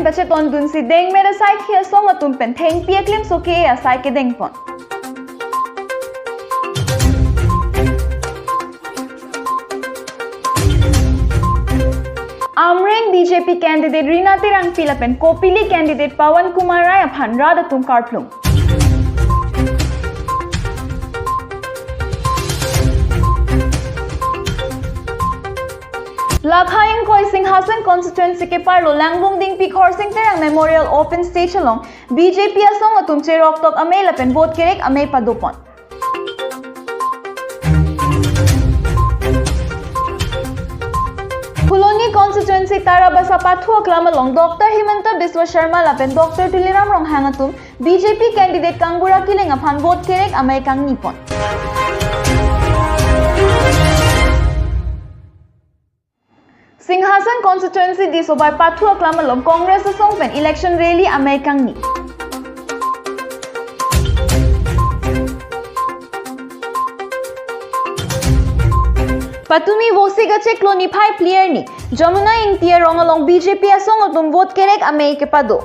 pen bache ton dun si deng mera sai khia song atum pen theng pia klim so ke ya sai ke deng pon Amreng BJP candidate Rina Tirang Pilapen Kopili candidate Pawan Kumar Rai aphan rada tum karplum Lakhaing Koi Singhasan constituency ke parlo Langbong Ding Pi Khorsing Terang Memorial Open Stage along BJP asong atum cherok tok amay lapen vote kerek amay padupon Puloni constituency Tarabasa Pathu Aklamalong Dr. Himanta Biswa Sharma lapen Dr. Tuliram Rong Hangatum BJP candidate Kangbura Kiling aphan vote kerek amay kang nipon Singhasan constituency di Sobay Pathu Aklamalong Congress asong pen election rally amay kang ni Patumi Vosiga Cheklo ni Pai player ni Jamuna ing tia rong along BJP asong atum vote kerek amay ke pado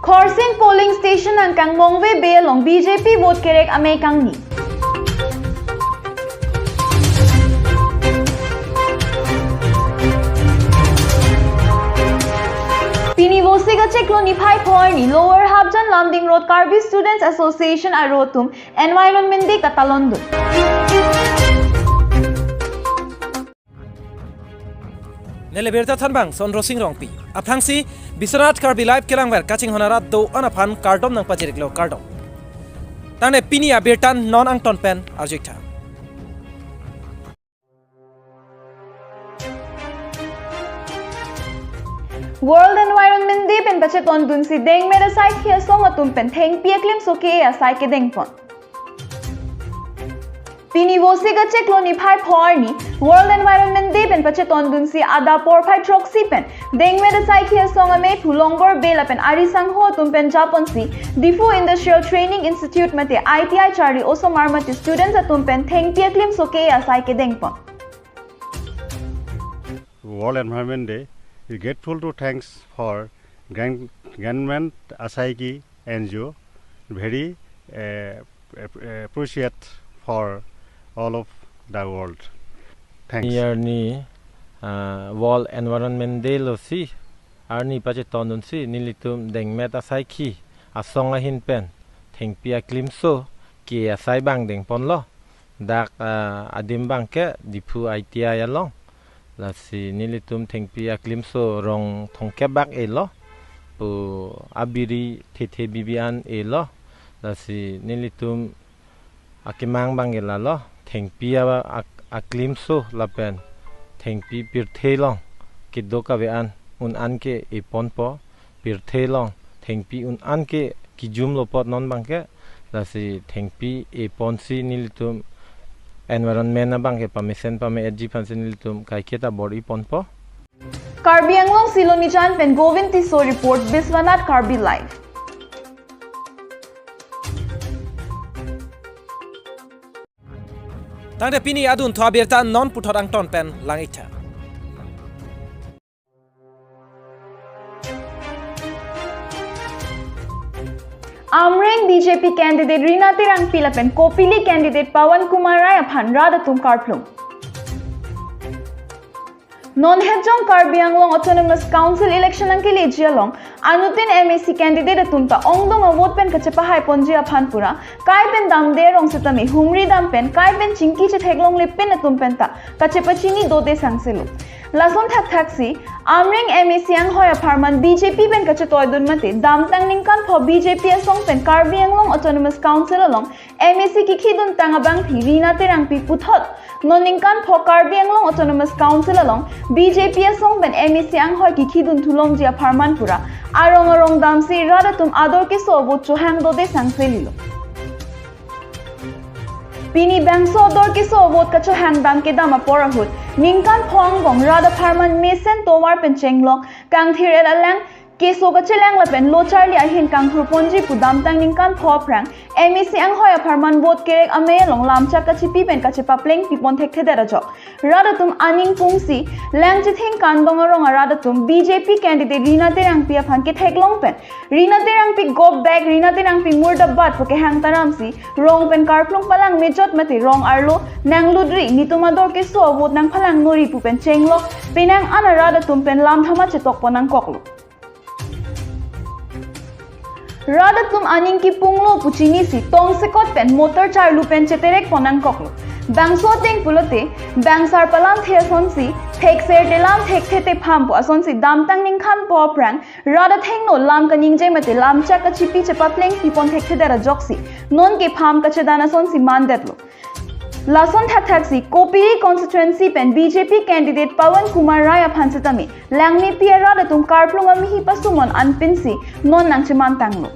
Khorsing polling station ang kang Mongwe Bay along BJP vote kerek amay kang ni Pinivosiga Cheklo ni Pai ni Lower Habjan Lamding Road Karbi Students Association Arotum Environment Day Katalondun Neleberta Thanbang Sondro Sing Rongpi Aphangsi Biswanath Karbi Live Kelangwer Kaching Honarat Do Anaphan Kardom Nang Pajiriklo Kardom Tane Pini Abirtan Non Angton Pen Arjikta World Environment Day pen bache ton dun si deng mera sai khia song atum pen theng pia klim so ke ya sai ke deng pon Pini Vosiga Cheklo ni Pai ni World Environment Day pen bache ton dun si ada por phai troxy pen deng mera sai khia song ame Thulonggor bela pen arisang ho tum pen japon si Difu Industrial Training Institute mate ITI chari oso marmati students atum pen theng pia klim so ke ya sai ke deng pon World Environment Day We grateful to thanks for government Asaiki NGO very appreciate for all of the world. Thanks. Year ni World Environment Day lo si arni pache tonun si nilitum deng meta Asaiki asong ahin pen theng pia klimso ki asai bang deng pon lo dak adim bang ke dipu ITI along là si nilitum thengpia klimso rong thongke bak elo pu abiri the bibian elo là si nilitum akimang bangela lo thengpia aklimso lapen thengpi pirthe long kidoka ve an un an ke ipon po pirthe long thengpi un an ke kijum lopot non bangke là si thengpi ipon si nilitum environment na bang ke pamisen pame edji pansin litum kai kheta body ponpo Karbi Anglong Silonijan pen Govind Tiso report Biswanath Karbi live Tangde Pini Adun Thwabirta Non Puthor Angton Pen Langitha Amreng BJP candidate Rina Tirang Pilapen Kopili candidate Pawan Kumar Rai aphan rada tum karplum Non-Hejong Karbi Anglong Autonomous Council election ang kiliji along anutin MAC candidate atumta ongdong a vote pen kachepa hai ponji aphan pura kai pen dam de rong setami humri dam pen kai pen chingki che theglong lipen atum pen ta kachepa chini dode sangselu Lason Taxi, Amring MAC ang hoy apartment BJP pen kache toydun mate dam tang ningkan pho BJP asong pen Karbi Anglong Autonomous Council along MAC kikhidun tangabang thi Rina Tirang pi puthot non ningkan pho Karbi Anglong Autonomous Council along BJP asong pen MAC ang hoy kikhidun thulong ji apartment pura arong dam si radatum ador ke so bo chohang dode sangselilo Pini bangso dor ke so vot kacho hang dam ke dama porahut ningkan phong bong rada farman mesen tomar pencheng long kang thirel alang keso ka cheleng la pen lo charli a hin kang thur ponji pu dam tang ning kan pho prang MEC ang hoya pharman vote kerek ame long lam cha ka chi pi pen ka chi papleng pi pon thek theda ra jok radatum aning pungsi lang chi thing kan dong rong radatum BJP candidate Rina Terang pi aphan ke thek long pen Rina Terang pi go back Rina Terang pi murdabat pho ke hang taram si rong pen karplung palang mejot mati rong arlo nang ludri nitumador ke so vote nang phalang nori pu pen chenglo penang ana radatum pen lam thama che tok ponang koklo Radatum aning ki punglo puchini si tong sekot pen motor char lupen cheterek ponang koklo bang so teng pulote bang sar palam the son si thek ser de lam thek thete pham po ason si dam tang ning khan po prang rada theng no lam ka ning je mate lam cha ka chipi chepa pleng pi pon thek theda ra joksi non ke pham ka chedana son si man detlo Lason thak si Kopiri constituency pen BJP candidate Pawan Kumar Rai aphansitami langmi piara da tum karplung ami hi pasumon anpinsi non nang chiman tanglo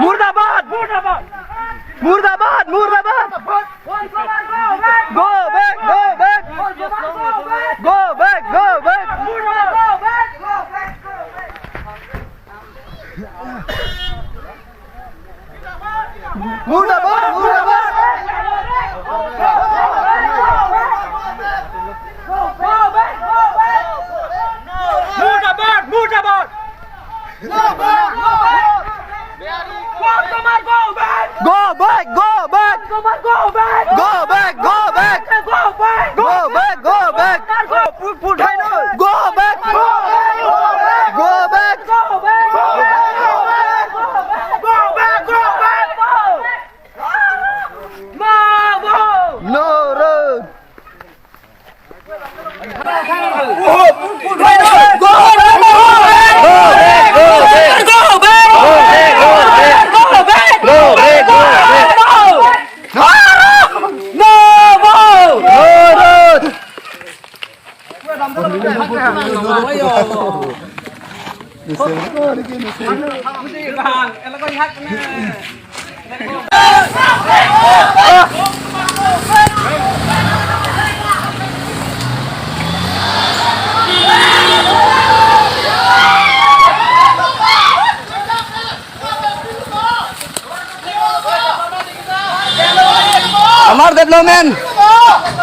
Murdabad! Murdabad! Murdabad! Murdabad! Go back! Go back! Go back! Go back! Murdabad! Murdabad! Murdabad! Murdabad! Go back! Go back! Go back! Go back! Go back! Go back! Go back! Go back! Go back! Put right now! Go back! Go back! Go back! Go back! Go back! Go back! Go back! Go back! No road! Put right now! Go back! Go back! Go back! Go back! Go back! Go back! Go back! Go back! Amar development. Go!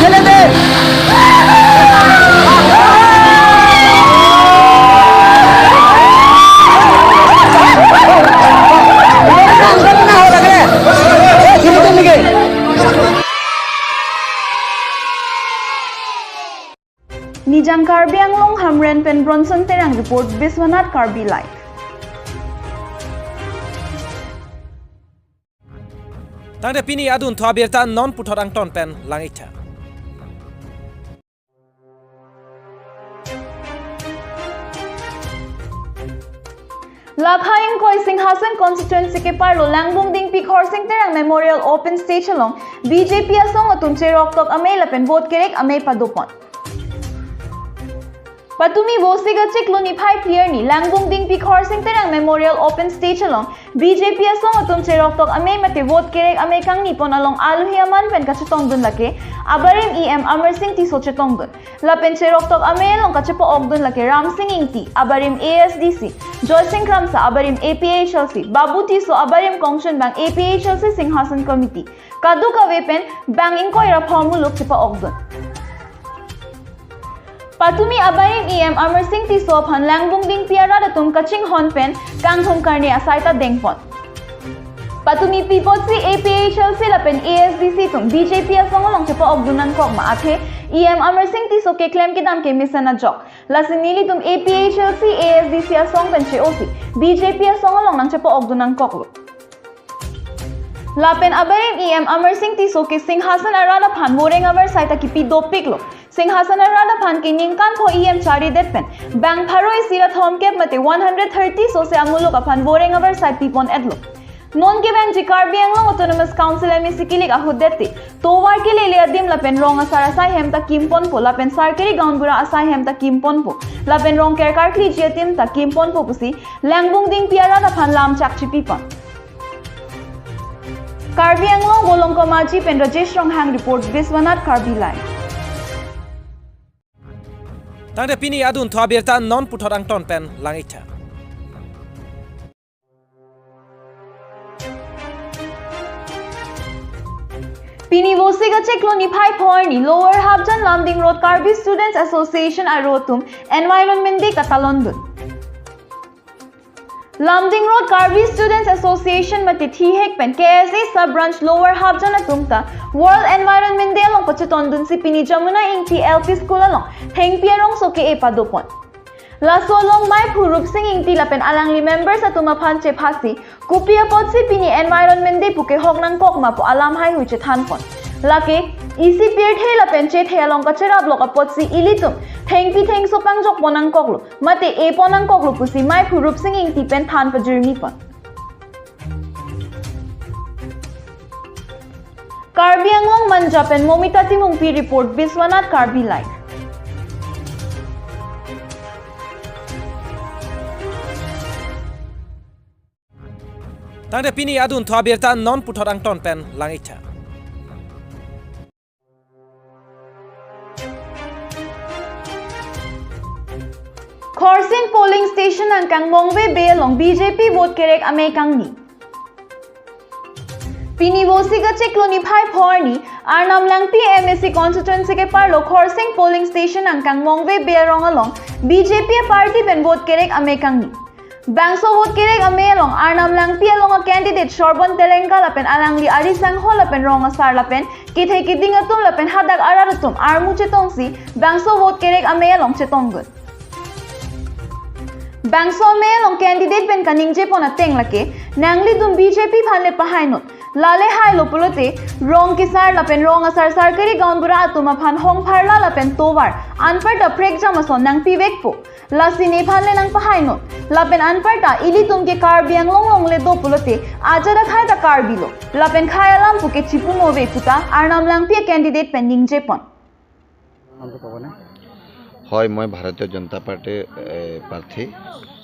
ঠেলে দে Nijang Karbi ang long hamren pen Bronson terang report Biswanath Karbi live. Tangde pini adun thwa berta non puthor ang ton pen langitha. Lakhayang Koi Singhasan constituency ke parlo Langbung Ding Pi Khorsing Terang Memorial Open Stage along BJP asong atun cherok tok amay lapen vote kerek amay padupon. Patumi Vosiga Chiklo ni Pai Clear ni Langbung Ding Pi Khorsing Terang Memorial Open Stage along BJP asong atun cherok tok amay mate vote kerek amay kang nipon along aluhiaman pen kachutong dun lake abarim EM Amar Singh ti so chetong dun lapen cherok tok amay along kachupo og dun lake Ram Singh Ingti abarim ASDC Joy Singh Kramsa abarim APHLC Babu Tiso abarim Kongshan Bang APHLC Singhasan Committee Kadu Kawepen Bang Inkoy Raphamulok Chipa Ogdon Patumi abarim EM Amar Singh Tiso Phan Langbung Ding Piara Datum Kaching Honpen Kanghum Karne Asaita Dengpon Patumi Pipotsi APHLC Lapen ASDC Tum BJP Asongolong Chipa Ogdunan Kok Maathe EM Amar Singh Tiso ke claim ke dam ke misana jok lasinili tum APHLC ASDC asong pen OC BJP asong long nang chepo ogdunan koklo lapen abarim EM Amar Singh Tiso ke Singhasan Arada Phan Moreng abar saita ki pi dopiklo Singhasan Arada Phan ke ningkan ko EM chari detpen bang pharoi sira thom ke mate 130 so se amulok aphan Moreng abar sait pipon edlo Non ke bang Karbi ang long autonomous council mi sikilik ahudeti towar ke lele adim lapen rong asar asai hem ta kimpon po lapen sarkari gaunbura asai hem ta kimpon po lapen rong kerkar kli jiatim ta kimpon po pusi Langbung Ding Piara na phan lam chak chipipon Karbi ang long bolong komaji pen Rajesh Ronghang report Biswanath Karbi live Tangde pini adun thwa berta non puthor ang ton pen langitha Pini Vosiga Cheklo ni Pai Porni Lower Habjan Lamding Road Karbi Students Association Arotum Environment Day Katalondun Lamding Road Karbi Students Association mati thihek pen KSA Sub Branch Lower Habjan atumta World Environment Day along pachetondun si Pini Jamuna Ingti LP School along Thengpiarong soke e padopon Lasolong Mai Purup Singh Ingti lapen alangli members at tumapan che phasi kupia pot si Pini Environment Day puke hok nang kok ma po alam hai hui che thanpon lake isi pier the lapen che the along ka cherab lok pot si ilitum thengpi theng so pangjok ponang koklo mate e ponang koklo pusi Mai Purup Singh Ingti pen than pa jermi pon Karbi anglong manja pen Momita Timungpi report Biswanath Karbi live Tangde pini adun thwa berta non puthor ang ton pen langitha Khorsing polling station ang Kangmongwe Belong BJP vote kerek ame kangni Pini Vosiga Cheklo ni Pai Porni Arnam Langpi MSC constituency ke parlo Khorsing polling station ang Kangmongwe Belong along BJP party pen vote kerek ame kangni Bangso vote kerek ame along Arnam Langpi along a candidate Shorbon Telenga lapen alangli arisang ho lapen rong asar lapen kithe kiding atum lapen hadak araratum armu chetong si Bangso vote kerek ame along chetonggun Bangso ame along candidate pen kaningje pon ateng lake nangli dum BJP phanle pahainot lale hai lopulote rong kisar lapen rong asar sarkari gaunbura atuma phan hong pharla lapen towar anparta prek jamason nang pivekpo lasine phanle nang pahainot lapen anparta ili tumke Karbi ang long le do pulote ajara khai ta Karbi lo lapen khai alam puke chipumo ve puta arnam langpi candidate pending jepon হয় মই ভাৰতীয় জনতা পাৰ্টিৰ প্ৰাৰ্থী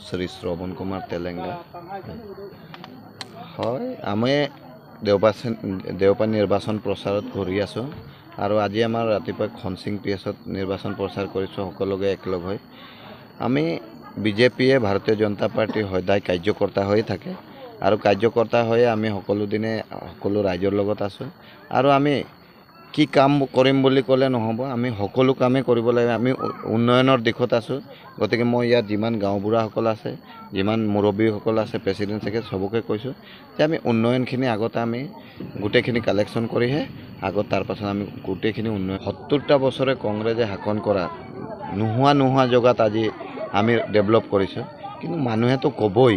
শ্ৰী শ্ৰৱণ কুমাৰ তেলেংগা হয় আমি দেওপা নিৰ্বাচন প্ৰচাৰত কৰি আছো আৰু আজি আমাৰ ৰাতিপুৱা খনসিং পিএছত নিৰ্বাচন প্ৰচাৰ কৰিছো সকলোকে একলগ হৈ আমি বিজেপিয়ে ভাৰতীয় জনতা পাৰ্টিৰ সদায় কাৰ্যকৰ্তা হৈ থাকে আৰু কাৰ্যকৰ্তা হৈয়ে আমি সকলো দিনে সকলো ৰাইজৰ লগত আছোঁ আৰু আমি কি কাম কৰিম বুলি ক'লে নহ'ব আমি সকলো কামেই কৰিব লাগে আমি উন্নয়নৰ দিশত আছোঁ গতিকে মই ইয়াত যিমান গাঁওবুঢ়াসকল আছে যিমান মুৰব্বীসকল আছে প্ৰেচিডেণ্ট ছেক্ৰেটাৰী সবকে কৈছোঁ যে আমি উন্নয়নখিনি আগতে আমি গোটেইখিনি কালেকশ্যন কৰিহে আগত তাৰ পাছত আমি গোটেইখিনি উন্নয়ন 70টা বছৰে কংগ্ৰেছে শাসন কৰা নোহোৱা জেগাত আজি আমি ডেভেলপ কৰিছোঁ কিন্তু মানুহেতো ক'বই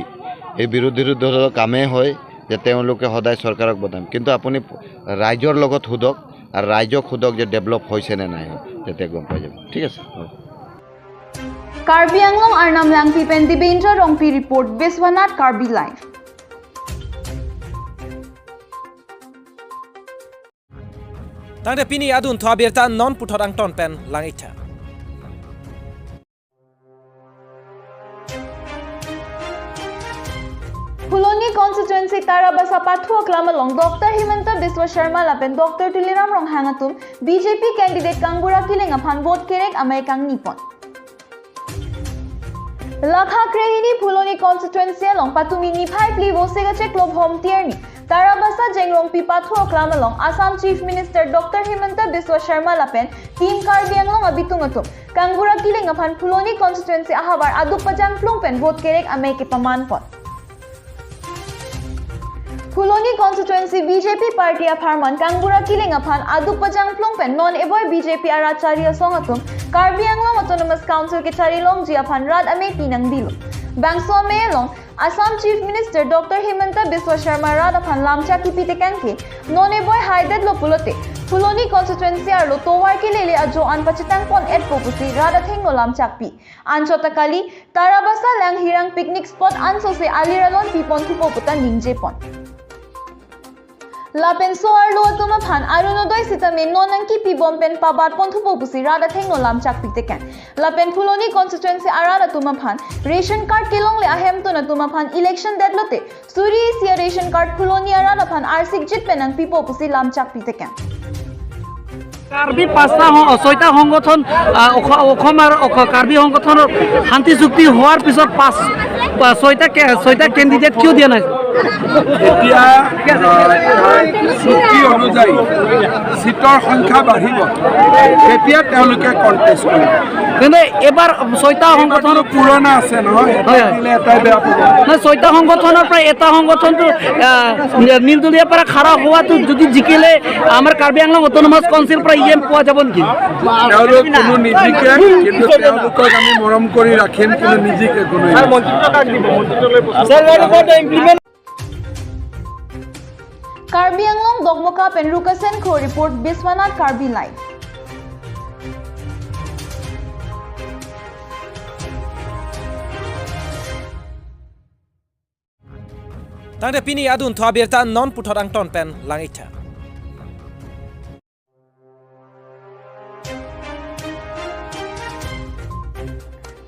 এই বিৰোধী দলৰ কামেই হয় যে তেওঁলোকে সদায় চৰকাৰক বদনাম কিন্তু আপুনি ৰাইজৰ লগত সোধক আৰু ৰাইজক সোধক যে ডেভেলপ হৈছে নে নাই তেতিয়া গম পাই যাব ঠিক আছে Karbi Anglong Arnam Langpi Pen Dibendra Rongpi report Biswanath Karbi live. Tangde pini adun thwa berta non puthor ang ton pen langitha. Puloni constituency Tarabasa Pathu Klamalong Dr. Himanta Biswa Sharma Lapen Dr. Tuliram Rong Hangatum BJP candidate Kangbura Kiling upon vote kerek Amerikang Nippon. Lakha Krehini Puloni constituency along Patumi Niphai Plivo Segache Club Home Tierney Tarabasa Jengrong Pipathu Klamalong Assam Chief Minister Dr. Himanta Biswa Sharma Lapen Team Karbi Anglong Abitungatum Kangbura Kiling upon Puloni constituency Ahabar Adu Pajang Plungpen vote kerek Amerike Pamanpon. Puloni constituency BJP party aparman Kangbura Kiling upon Adu Pajang Plungpen non eboy BJP Aracharya Songatum Karbi Anglong Autonomous Council ke Charilong ji upon Rad Ame Pinang Dilo Bangso Meelong Assam Chief Minister Dr. Himanta Biswa Sharma Rad upon Lamcha Kipitekanke non eboy Haided Lo Pulote Puloni constituency arlo Towar Kilele Ajo an Pachitang Pon Ed Popusi Radathing no Lamchak Pi Anchotakali Tarabasa Lang Hirang picnic spot Anso se Aliralon Pipon Tupoputan Ningje Pon Lapen soar lo tuma phan arunodoi sitame nonangki pi bompen pabat ponthu popusi rada thengno lamchak pitekan Lapen Puloni constituency arada tuma phan ration card kelong le ahem to na tuma phan election deadlote suri sia ration card Puloni arada phan arsik jit penang pi popusi lamchak pitekan Karbi pasta soita সংগঠন অসমৰ কাৰ্বি সংগঠনৰ শান্তি চুক্তি হোৱাৰ পিছত ছয়টা candidate কিয় দিয়া নাই এতিয়া চুক্তি অনুযায়ী সিটৰ সংখ্যা বাঢ়িব এতিয়া তেওঁলোকে কন্টেষ্ট কৰিব কিন্তু এবাৰ ছয়টা সংগঠনৰ পুৰণা আছে নহয় দিলে এটাই বেয়া পাব না ছয়টা সংগঠনৰ পৰা এটা সংগঠনটো নিৰ্দলীয় পৰা খাৰা হোৱাটো যদি জিকিলে আমাৰ কাৰ্বি আংলং অটোনমাস কাউন্সিল পৰা ইএম পোৱা যাব নেকি তেওঁলোক কোনো নিজিকে কিন্তু তেওঁলোকক আমি মৰম কৰি ৰাখিম কিন্তু নিজিকে কোনো Karbi Anglong Dogmoka Penrukasen Kho report Biswanath Karbi live. Tangde pini adun thwa berta non puthor ang ton pen langitha.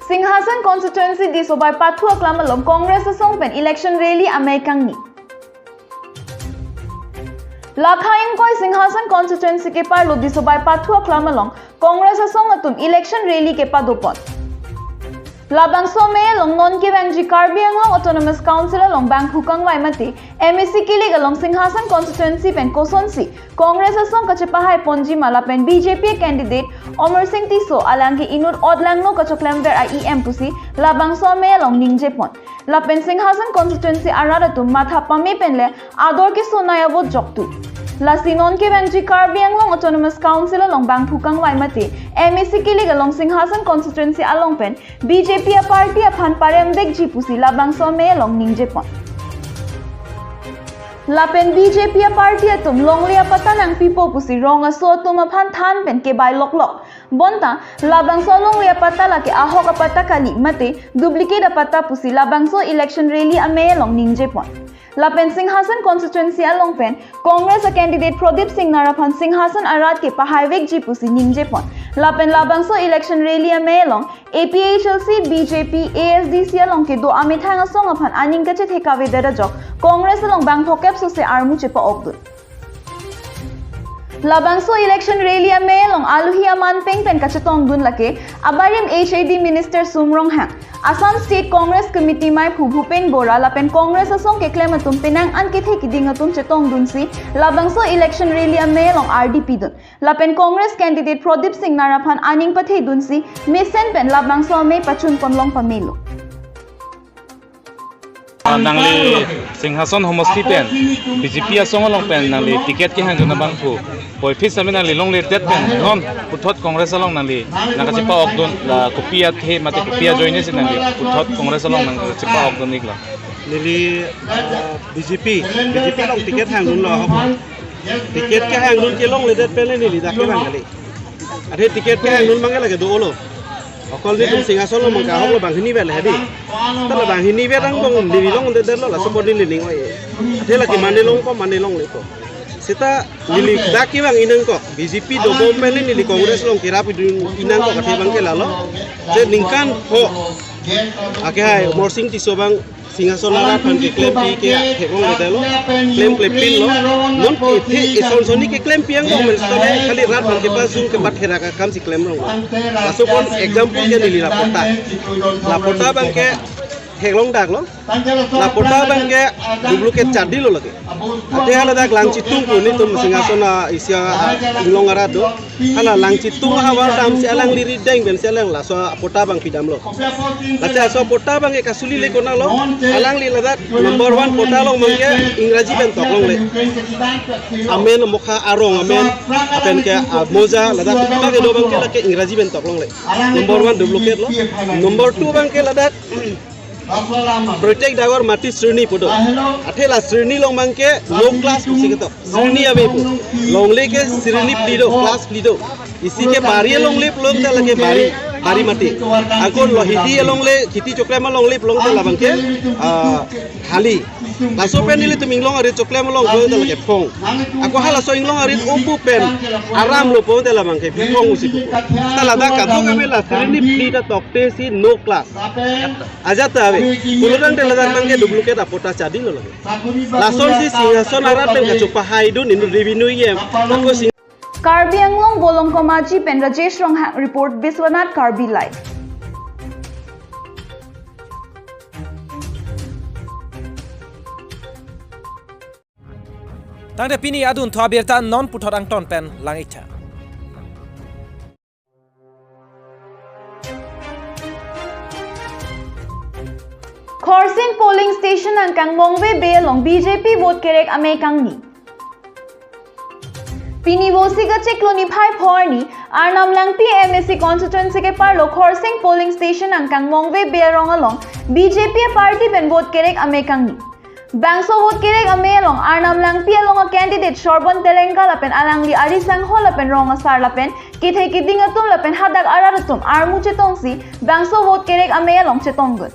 Singhasan constituency disobai Pathu Klamalong Congress Songpen election rally Amerikang ni Lakhain koi Singhasan constituency ke par lodi sobai Pathu Klamalong Congress Songatum election rally ke padopon Labang some long non ke bangji Karbi Anglong Autonomous Council along Bang Hukang Waimati MEC kilig along Singhasan constituency pen Kosonsi Congress Song Kachepahai Ponji Malapen BJP candidate Omar Singh Tiso alangi inur odlangno kachoklamber IEM pusi Labang some along Ningjepon Lapen Singhasan constituency aradatum matha pame penle ador ke sonayabot joktu Lasinon ke bangji Karbi Anglong Autonomous Council along Bang Hukang Waimati MEC kilig along Singhasan constituency along pen BJP party aphan paremdek jipusi Labang some along Ningjepon Lapen BJP party atum longlia patanang pipo pusi ronga so tuma phan than pen ke bai lok bonta labang so longlia patala ke ahok apata kali mate duplicate apata pusi labang so election rally ame long Ningjepon Lapen Singhasan constituency along pen Congress candidate Pradip Singh Naraphan Singhasan Arad ke pahaivek jipusi Ningjepon Lapen labang so election rally ame long APHLC BJP ASDC along ke do amithanga song aphan aning kache thekawe dara jok Congress along bang phokep so se armu chepa ogdun Labangso election rally melong aluhia manpeng pen kachatong dun lake abarim HAD Minister Sumrong Hang Assam State Congress Committee mai Bhupen Bora lapen Congress asong ke claim atum penang an ke the kiding atum chetong dun si Labangso election rally melong RDP dun lapen Congress candidate Pradip Singh Narapan aning pathe dun si mesen pen Labangso me pachun konlong pamelo nangli singhason homosti pen BJP asong long pen nangli ticket ki hang bang phu poi phis sami nangli long le det pen non puthot congress along nangli nangasi pa okdon la kopia the mate kopia joine sin nangli puthot congress along nangasi pa okdon nikla nili BJP long ticket hang dun lo hob ticket ke hang dun ke long le det pen le nili da ke bang kali ade ticket ke hang dun bang lage do lo okol ni tum singason lo mangka hok lo bang hini bel hedi tala bang hini be rang bang dili long de lo la support ni ling oi ade lagi mane long le ko sita nili daki bang inang ko BJP do bompen ni nili congress long kira pi inang ko kathe bang ke lalo je ningkan ho ake hai morsing ti so bang singason lara pan ke claim pi ke thekong le delo claim pin lo non ke the ison soni ke claim piang lo men sto khali rat pan ke pasung ke bat khera ka kam si claim lo aso kon example ke nili lapota bang ke heglong dak lo lapota bang ke duplicate chadi lo lage ate hala dak lang chitung ko ni tum singason isya inglong ara do hala lang chitung hawa dam si alang liri deng ben si alang la so pota bang pidam lo acha so pota bang ke kasuli le kona lo alang li ladak number 1 pota lo mangke ingraji ben toklong le amen mokha arong amen apen ke moja ladak bang ke do bang ke la ke ingraji ben toklong le number 1 duplicate lo number 2 bang ke ladak Protect dagor mati sreni podo athela sreni long mangke low class pusiketo sreni abe long le ke sreni plido class plido isi ke bari long le plong ta lage bari mati akon lohiti long le khiti chokle ma long le plong ta labangke hali laso pen nili tuming long ari chokle ma long go ta lage phong ako hala so inglong ari umpu pen aram lo pon ta labangke phong usiku ta lada ka do ka mela sreni plida tokte si no class ajata abe kulurang de ladan mangke duplicate apota chadi lo lage lason si singason ara pen ka chupa haidu ninu revenue ye ko Karbi anglong bolong komaji pen Rajesh Rong report Biswanath Karbi live tangde pini adun thwa berta non puthot angton pen langitha Khorsing polling station ang kang mongwe belong BJP vote kerek ame kang ni Pini Vosiga Chekloni Phai Phorni Arnam Langpi MSC constituency ke parlo Khorsing polling station ang kang mongwe berong along BJP party ben vote kerek ame kang ni Bangso vote kerek ame along Arnam Langpi along a candidate Shorbon Telenga lapen alangli arisang ho lapen rong asar lapen kithe kiding atum lapen hadak araratum armu chetongsi Bangso vote kerek ame along chetonggun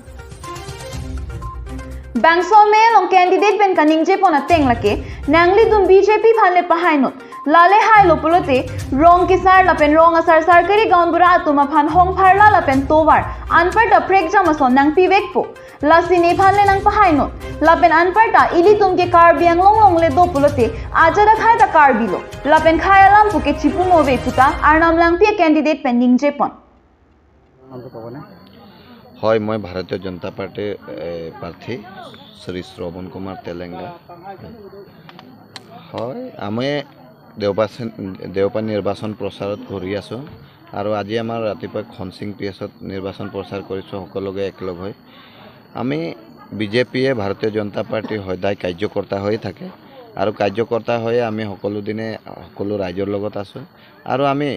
Bangso me long candidate pen kaningje pon ateng lake nangli dum BJP phanle pahainot lale hai lopulote rong kisar lapen rong asar sarkari gaunbura atuma phan hong pharla lapen towar anparta prek jamason nang pivekpo lasine phanle nang pahainot lapen anparta ili tumke Karbi anglong long le dopulote ajara khai ta Karbi lo lapen khayalam puke chipumo ve puta arnam langpi candidate pen ningje pon হয় মই ভাৰতীয় জনতা পাৰ্টিৰ প্ৰাৰ্থী শ্ৰী শ্ৰৱণ কুমাৰ তেলেংগা হয় আমি দেওপা নিৰ্বাচন প্ৰচাৰত ঘূৰি আছোঁ আৰু আজি আমাৰ ৰাতিপুৱা খনসিং পিএছত নিৰ্বাচন প্ৰচাৰ কৰিছোঁ সকলোকে একলগ হৈ আমি বিজেপিয়ে ভাৰতীয় জনতা পাৰ্টিৰ সদায় কাৰ্যকৰ্তা হৈ থাকে আৰু কাৰ্যকৰ্তা হৈ আমি সকলো দিনে সকলো ৰাইজৰ লগত আছোঁ আৰু আমি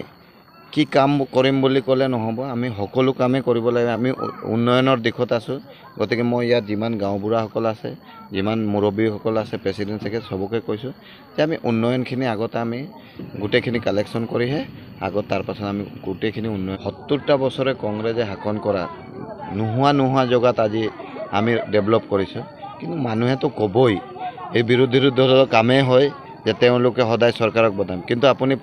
কি কাম কৰিম বুলি ক'লে নহ'ব আমি সকলো কামে কৰিব লাগে আমি উন্নয়নৰ দিশত আছোঁ গতিকে মই ইয়াত যিমান গাঁওবুঢ়াসকল আছে যিমান মুৰব্বীসকল আছে প্ৰেচিডেণ্ট থাকে সবকে কৈছোঁ যে আমি উন্নয়নখিনি আগতে আমি গোটেইখিনি কালেকশ্যন কৰিহে আগত তাৰপাছত আমি গোটেইখিনি উন্নয়ন ৭০টা বছৰে কংগ্ৰেছে শাসন কৰা নোহোৱা জগাত আজি আমি ডেভেলপ কৰিছোঁ কিন্তু মানুহেতো ক'বই এই বিৰোধী দলৰ কামেই হয় যে তেওঁলোকে সদায় চৰকাৰক বদনাম কিন্তু আপুনি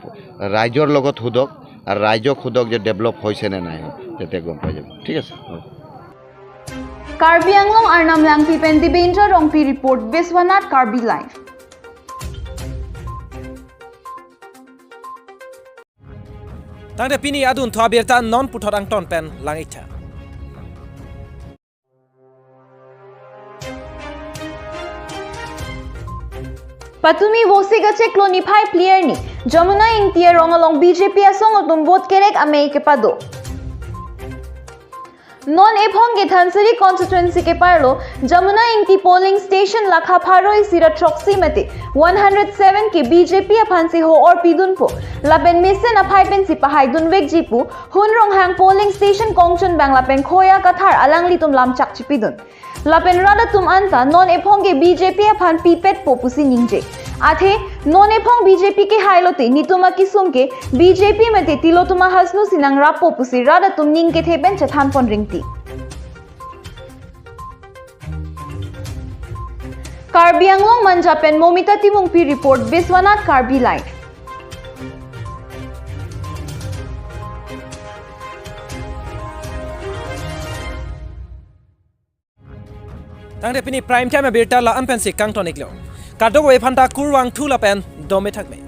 ৰাইজৰ লগত সোধক আর রাজ্যক খুদক যে ডেভেলপ হয়েছে না নাই যাতে গম পাই যাব ঠিক আছে Karbi anglong Arnam Langpi pen Dibendra Rongpi report Biswanath Karbi live Tangde pini adun thwa berta non puthot angton pen langitha. Patumi vosi gache klonify player ni Jamuna Intia rongalong BJP asong otum vote kerek amei ke pado. Non ephong ke Dhansari constituency ke parlo Jamuna Inti polling station lakha pharoi sira troxy mate 107 ke BJP aphansi ho or pidunpo lapen misen aphai pen sipahai dunvek jipu hunrong hang polling station kongchun bangla pen khoya kathar alangli tum lam chak chipidun lapen rada tum anta non ephong ke BJP aphan pipet popusi ningje athe non ephong BJP ke hailote nituma kisum ke BJP mate tilotuma hasnu sinang rap popusi rada tum ning ke theben chathan pon ringti Karbi Anglong Manjapen Momita Timungpi report Biswanath Karbi Live. Tangde pini prime time berta la ampen si kang tonik lo. Kadog we phanta kurwang thu la pen dome thak me.